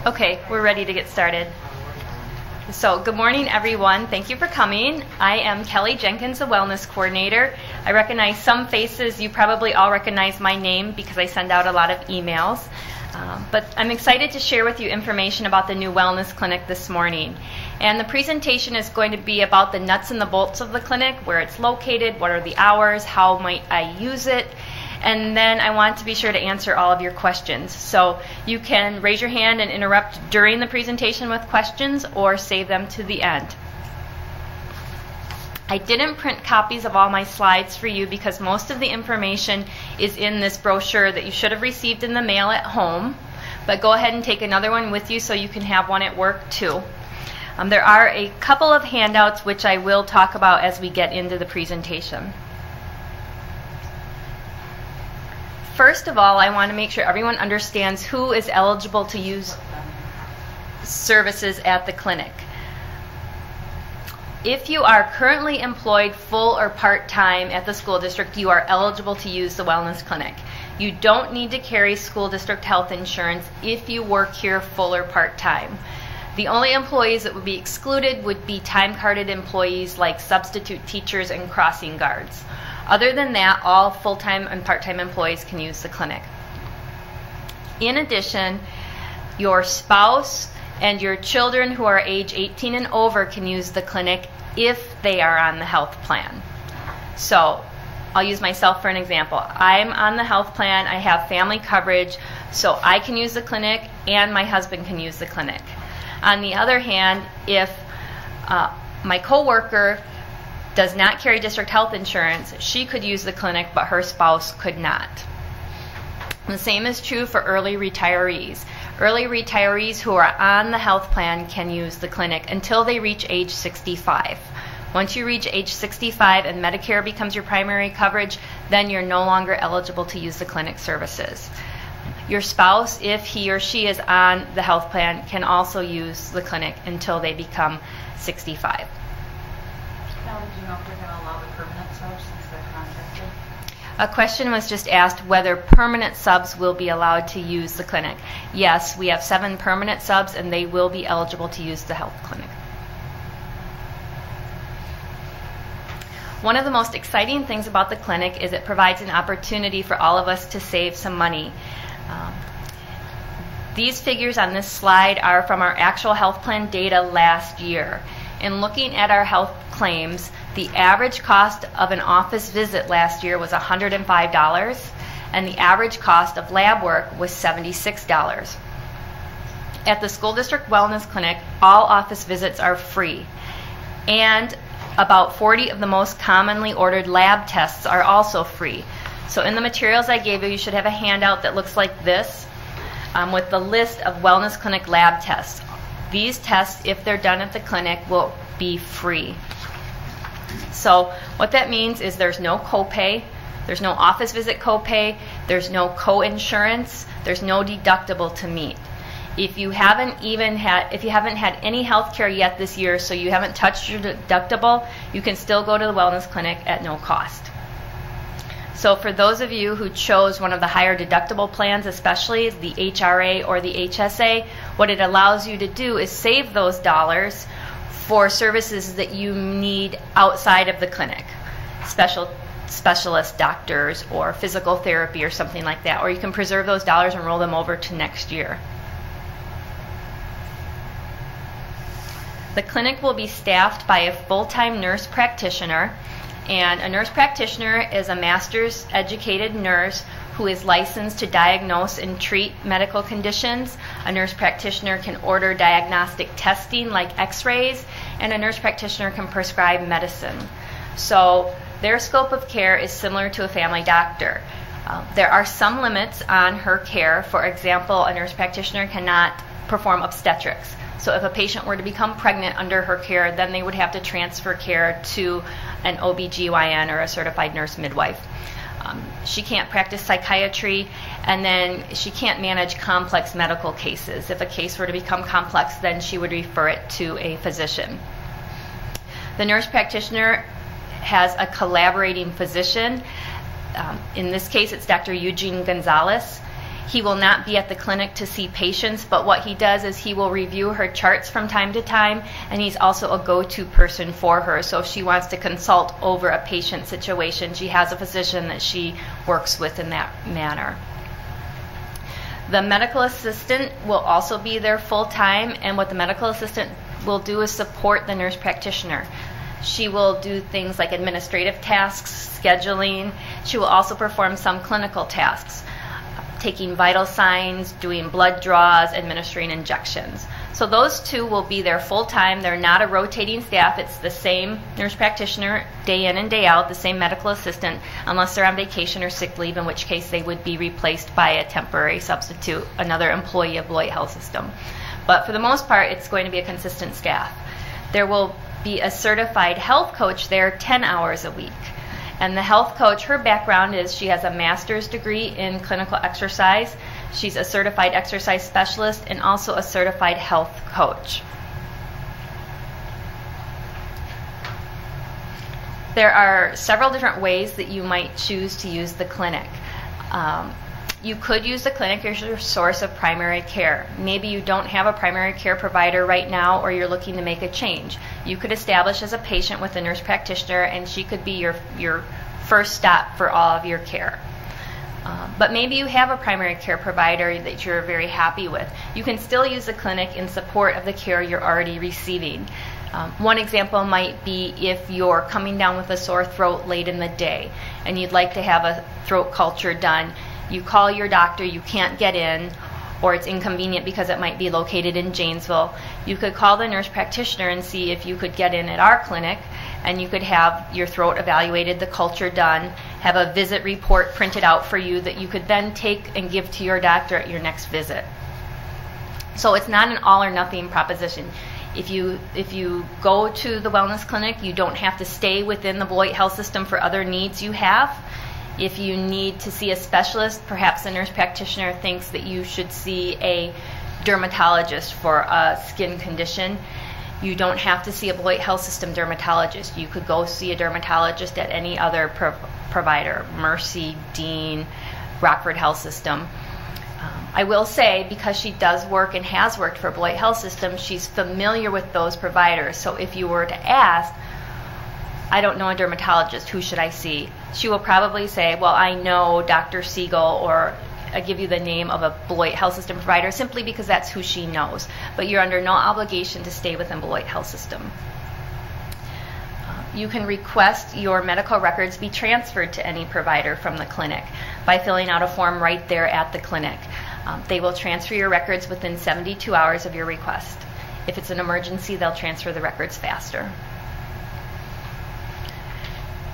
Okay, we're ready to get started. So, good morning, everyone. Thank you for coming. I am Kelly Jenkins, the Wellness Coordinator. I recognize some faces. You probably all recognize my name because I send out a lot of emails. But I'm excited to share with you information about the new Wellness Clinic this morning. And the presentation is going to be about the nuts and the bolts of the clinic, where it's located, what are the hours, how might I use it, and then I want to be sure to answer all of your questions. So you can raise your hand and interrupt during the presentation with questions or save them to the end. I didn't print copies of all my slides for you because most of the information is in this brochure that you should have received in the mail at home. But go ahead and take another one with you so you can have one at work too. There are a couple of handouts which I will talk about as we get into the presentation. First of all, I want to make sure everyone understands who is eligible to use services at the clinic. If you are currently employed full or part-time at the school district, you are eligible to use the Wellness Clinic. You don't need to carry school district health insurance if you work here full or part-time. The only employees that would be excluded would be time-carded employees like substitute teachers and crossing guards. Other than that, all full-time and part-time employees can use the clinic. In addition, your spouse and your children who are age 18 and over can use the clinic if they are on the health plan. So I'll use myself for an example. I'm on the health plan, I have family coverage, so I can use the clinic and my husband can use the clinic. On the other hand, if my coworker does not carry district health insurance, she could use the clinic, but her spouse could not. The same is true for early retirees. Early retirees who are on the health plan can use the clinic until they reach age 65. Once you reach age 65 and Medicare becomes your primary coverage, then you're no longer eligible to use the clinic services. Your spouse, if he or she is on the health plan, can also use the clinic until they become 65. Now, do you know if they're going to allow the permanent subs since they're contracted? A question was just asked whether permanent subs will be allowed to use the clinic. Yes, we have 7 permanent subs and they will be eligible to use the health clinic. One of the most exciting things about the clinic is it provides an opportunity for all of us to save some money. These figures on this slide are from our actual health plan data last year. In looking at our health claims, the average cost of an office visit last year was $105, and the average cost of lab work was $76. At the School District Wellness Clinic, all office visits are free, and about 40 of the most commonly ordered lab tests are also free. So in the materials I gave you, you should have a handout that looks like this with the list of Wellness Clinic lab tests. These tests, if they're done at the clinic, will be free. So what that means is there's no copay, there's no office visit copay, there's no co-insurance, there's no deductible to meet. If you haven't had any health care yet this year, so you haven't touched your deductible, you can still go to the Wellness Clinic at no cost. So for those of you who chose one of the higher deductible plans, especially the HRA or the HSA, what it allows you to do is save those dollars for services that you need outside of the clinic, specialist doctors or physical therapy or something like that, or you can preserve those dollars and roll them over to next year. The clinic will be staffed by a full-time nurse practitioner, and a nurse practitioner is a master's educated nurse who is licensed to diagnose and treat medical conditions. A nurse practitioner can order diagnostic testing like x-rays, and a nurse practitioner can prescribe medicine. So their scope of care is similar to a family doctor. There are some limits on her care. For example, a nurse practitioner cannot perform obstetrics. So if a patient were to become pregnant under her care, then they would have to transfer care to an OBGYN or a certified nurse midwife. She can't practice psychiatry, and then she can't manage complex medical cases. If a case were to become complex, then she would refer it to a physician. The nurse practitioner has a collaborating physician. In this case, it's Dr. Eugene Gonzalez. He will not be at the clinic to see patients, but what he does is he will review her charts from time to time, and he's also a go-to person for her. So if she wants to consult over a patient situation, she has a physician that she works with in that manner. The medical assistant will also be there full-time, and what the medical assistant will do is support the nurse practitioner. She will do things like administrative tasks, scheduling. She will also perform some clinical tasks, taking vital signs, doing blood draws, administering injections. So those two will be there full-time. They're not a rotating staff. It's the same nurse practitioner day in and day out, the same medical assistant, unless they're on vacation or sick leave, in which case they would be replaced by a temporary substitute, another employee of Beloit Health System. But for the most part, it's going to be a consistent staff. There will be a certified health coach there 10 hours a week. And the health coach, her background is she has a master's degree in clinical exercise. She's a certified exercise specialist and also a certified health coach. There are several different ways that you might choose to use the clinic. You could use the clinic as your source of primary care. Maybe you don't have a primary care provider right now, or you're looking to make a change. You could establish as a patient with a nurse practitioner, and she could be your first stop for all of your care. But maybe you have a primary care provider that you're very happy with. You can still use the clinic in support of the care you're already receiving. One example might be if you're coming down with a sore throat late in the day and you'd like to have a throat culture done. You call your doctor, you can't get in, or it's inconvenient because it might be located in Janesville. You could call the nurse practitioner and see if you could get in at our clinic, and you could have your throat evaluated, the culture done, have a visit report printed out for you that you could then take and give to your doctor at your next visit. So it's not an all or nothing proposition. If you go to the wellness clinic, you don't have to stay within the Beloit Health System for other needs you have. If you need to see a specialist, perhaps the nurse practitioner thinks that you should see a dermatologist for a skin condition. You don't have to see a Beloit Health System dermatologist. You could go see a dermatologist at any other provider, Mercy, Dean, Rockford Health System. I will say, because she does work and has worked for Beloit Health System, she's familiar with those providers. So if you were to ask, I don't know a dermatologist, who should I see? She will probably say, well, I know Dr. Siegel, or I give you the name of a Beloit Health System provider, simply because that's who she knows. But you're under no obligation to stay within Beloit Health System. You can request your medical records be transferred to any provider from the clinic by filling out a form right there at the clinic. They will transfer your records within 72 hours of your request. If it's an emergency, they'll transfer the records faster.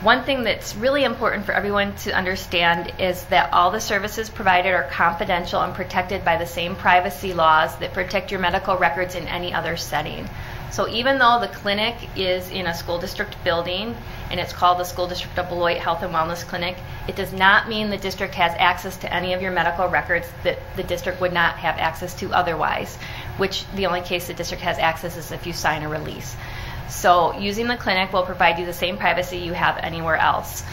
One thing that's really important for everyone to understand is that all the services provided are confidential and protected by the same privacy laws that protect your medical records in any other setting. So even though the clinic is in a school district building and it's called the School District of Beloit Health and Wellness Clinic, it does not mean the district has access to any of your medical records that the district would not have access to otherwise, which the only case the district has access is if you sign a release. So using the clinic will provide you the same privacy you have anywhere else.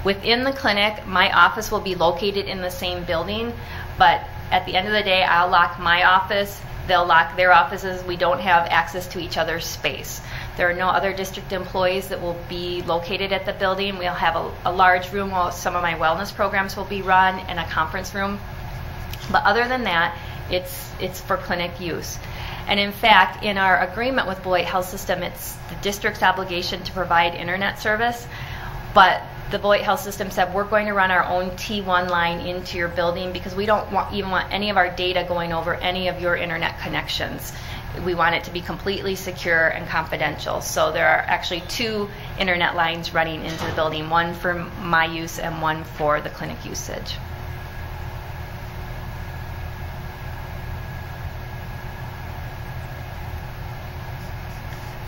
Within the clinic, my office will be located in the same building, but at the end of the day, I'll lock my office, they'll lock their offices. We don't have access to each other's space. There are no other district employees that will be located at the building. We'll have a large room where some of my wellness programs will be run, and a conference room. But other than that, it's for clinic use. And in fact, in our agreement with Beloit Health System, it's the district's obligation to provide internet service, but the Beloit Health System said we're going to run our own T1 line into your building because we don't even want any of our data going over any of your internet connections. We want it to be completely secure and confidential. So there are actually 2 internet lines running into the building, one for my use and one for the clinic usage.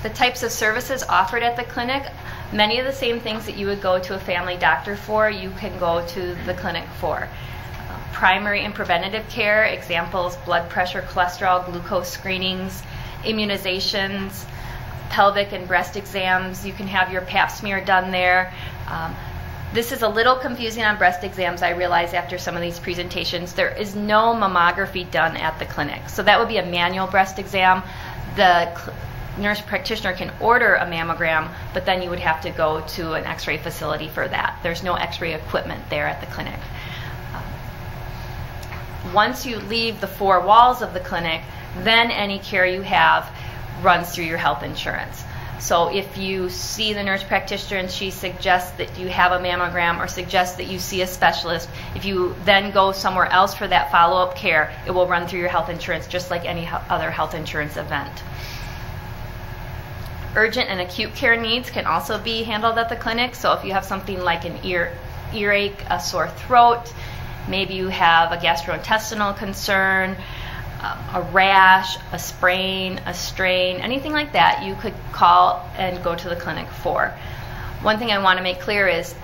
The types of services offered at the clinic, many of the same things that you would go to a family doctor for, you can go to the clinic for. Primary and preventative care, examples, blood pressure, cholesterol, glucose screenings, immunizations, pelvic and breast exams. You can have your pap smear done there. This is a little confusing on breast exams, I realize, after some of these presentations. There is no mammography done at the clinic. So that would be a manual breast exam. The nurse practitioner can order a mammogram, but then you would have to go to an x-ray facility for that. There's no x-ray equipment there at the clinic. Once you leave the four walls of the clinic, then any care you have runs through your health insurance. So if you see the nurse practitioner and she suggests that you have a mammogram or suggests that you see a specialist, if you then go somewhere else for that follow-up care, it will run through your health insurance just like any other health insurance event. Urgent and acute care needs can also be handled at the clinic. So if you have something like an earache, a sore throat, maybe you have a gastrointestinal concern, a rash, a sprain, a strain, anything like that, you could call and go to the clinic for. One thing I want to make clear is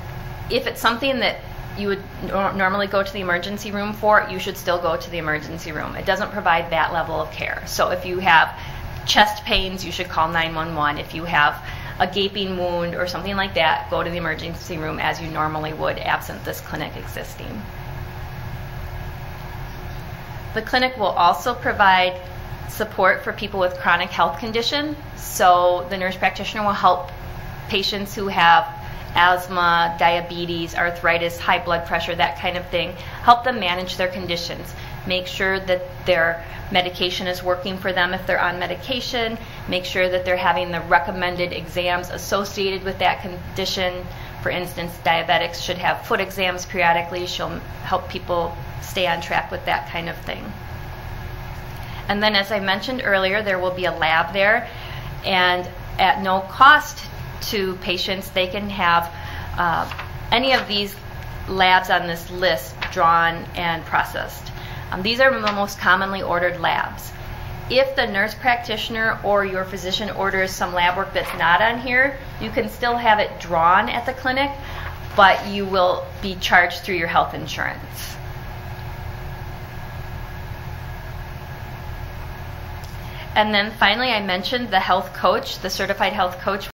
if it's something that you would normally go to the emergency room for, you should still go to the emergency room. It doesn't provide that level of care. So if you have chest pains, you should call 911. If you have a gaping wound or something like that, go to the emergency room as you normally would, absent this clinic existing. The clinic will also provide support for people with chronic health condition. So the nurse practitioner will help patients who have asthma, diabetes, arthritis, high blood pressure, that kind of thing, help them manage their conditions. Make sure that their medication is working for them if they're on medication. Make sure that they're having the recommended exams associated with that condition. For instance, diabetics should have foot exams periodically. She'll help people stay on track with that kind of thing. And then, as I mentioned earlier, there will be a lab there, and at no cost to patients, they can have any of these labs on this list drawn and processed. These are the most commonly ordered labs. If the nurse practitioner or your physician orders some lab work that's not on here, you can still have it drawn at the clinic, but you will be charged through your health insurance. And then finally, I mentioned the health coach, the certified health coach